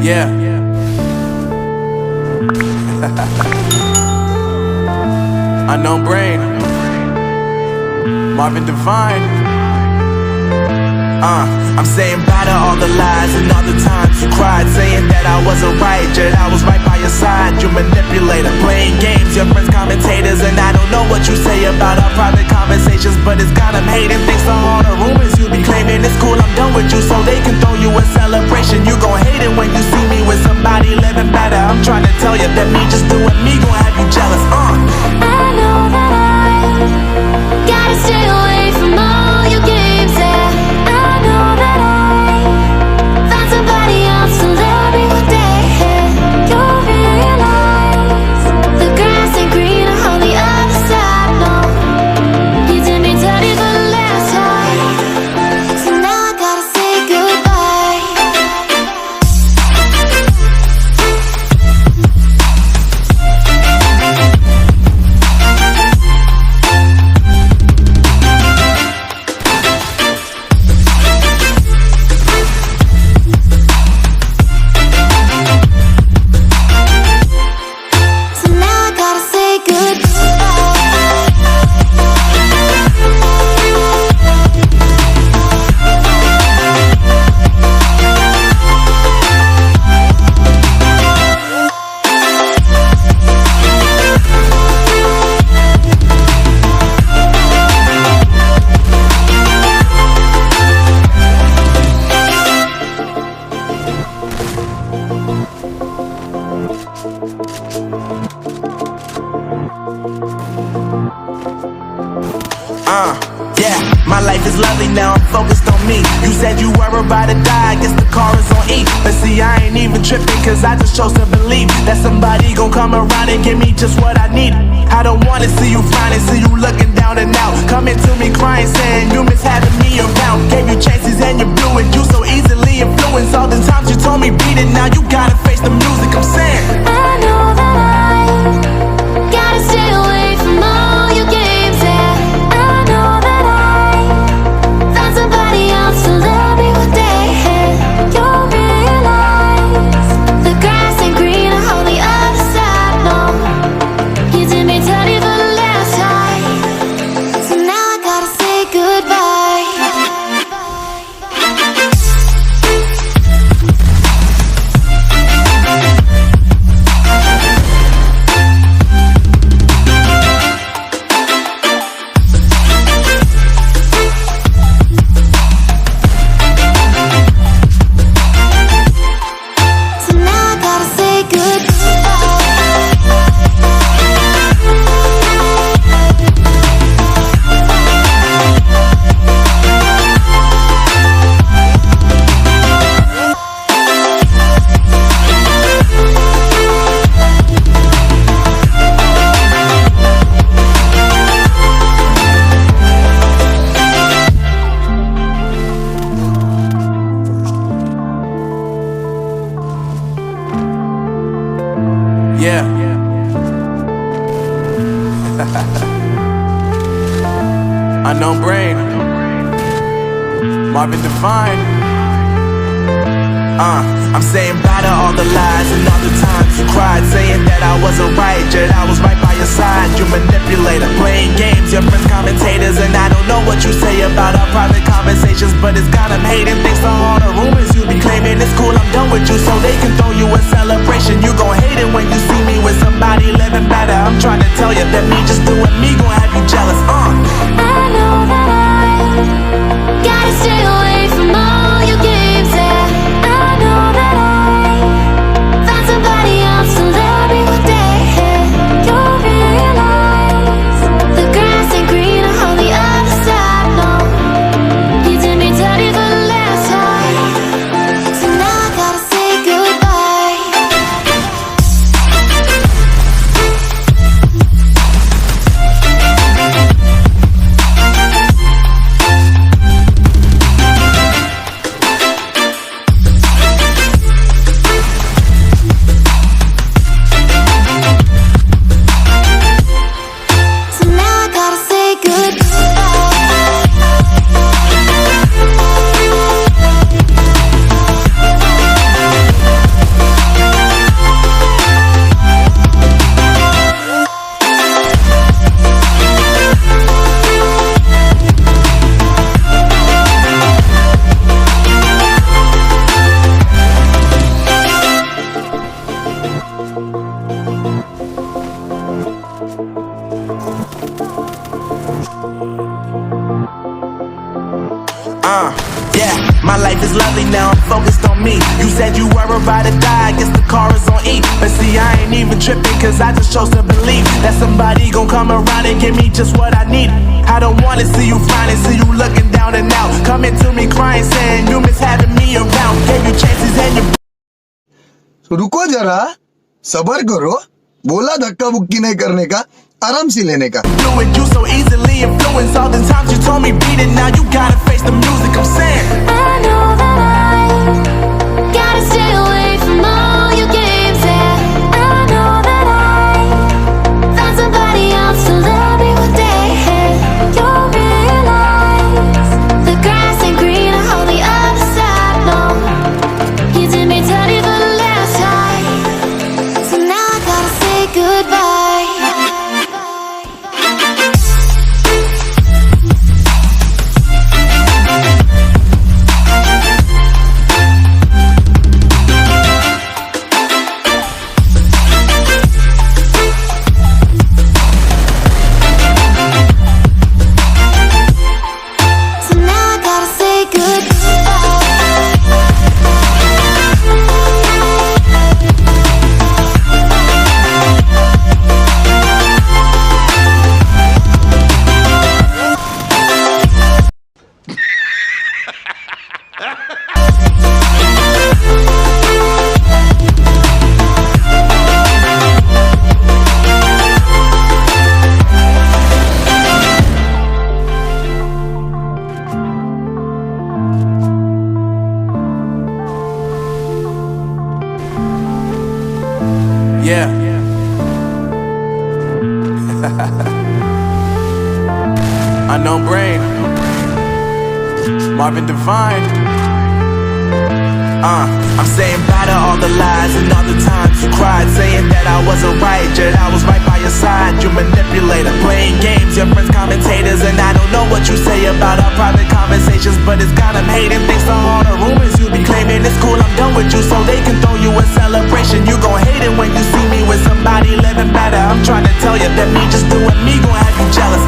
Yeah. Unknown Brain, Marvin Divine. I'm saying bye to all the lies and all the times you cried, saying that I wasn't right, yet I was right by your side. You manipulator, playing games, your friends commentators, and I don't know what you say about our private conversations, but it's got them hating. Thanks to all the rumors you be claiming. It's cool, I'm done with you, so they can throw you a celebration. You gon' hate it when you see me with somebody living better. I'm trying to tell you that me just doing me gon' have you jealous. I know that I gotta stay away from all your games, yeah. I know that I found somebody else to love me one day. You'll realize the grass ain't greener on the other side, no. You did me dirty for the last time, so now I gotta say goodbye. So now I gotta say Yeah, my life is lovely now, I'm focused on me. You said you were about to die, I guess the car is on E. But see, I ain't even tripping, cause I just chose to believe that somebody gon' come around and give me just what I need. I don't wanna see you finding, see you looking down and out, coming to me crying, saying you miss having me around. Gave you chances and you blew it, you so easily influenced. All the times you told me beat it, now you gotta face the music. I'm saying I know that I gotta stay away from all your games, yeah. I know that I found somebody else to love me one day. You'll realize the grass ain't greener on the other side, no. You did me dirty for the last time, so now I gotta say goodbye. So now I gotta say yeah. Unknown Brain, Marvin Divine. I'm saying bye to all the lies and all the times you cried, saying that I wasn't right, yet I was right by your side. You manipulator, playing games, your friends commentators, and I don't know what you say about our private conversations, but it's got them hating. Thanks to all the rumors you be claiming. It's cool, I'm done with you, so they can throw you a celebration. You gon' hate it when you see me with somebody living better. I'm trying to tell you that me just doing me gon' have you jealous. I know that I gotta stay away from all your games, yeah. I know that I found somebody else to love me one day. You'll realize the grass ain't greener on the other side, no. You did me dirty for the last time, so now I gotta say goodbye. Yeah, my life is lovely now, I'm focused on me. You said you were about to die, I guess the car is on E. But see, I ain't even tripping, cause I just chose to believe that somebody gon' come around and give me just what I need. I don't wanna see you finding, see you looking down and out, coming to me crying, saying you miss having me around. Gave you chances and you तो रुको जरा, सबर करो. बोला धक्का बुक्की नहीं करने का, आराम से लेने का. do it. You so easily influenced. All the times you told me beat it, now you gotta face the music. I'm saying I know that I gotta stay away from all your games. Yeah, I know that I found somebody else to love me one day. You'll realize the grass ain't greener on the other side. No, you did me dirty for the last time, so now I gotta say goodbye. So now I gotta say yeah. Unknown Brain, Marvin Divine. I'm saying bye to all the lies and all the times you cried, saying that I wasn't right, yet I was right by your side. You manipulator, playing games, your friends commentators, and I don't know what you say about our private conversations, but it's got them hating. Thanks to all the rumors you be claiming. It's cool, I'm done with you, so they can throw you a celebration. You gon' hate it when you see me with somebody living better. I'm trying to tell you that me just doing me gon' have you jealous.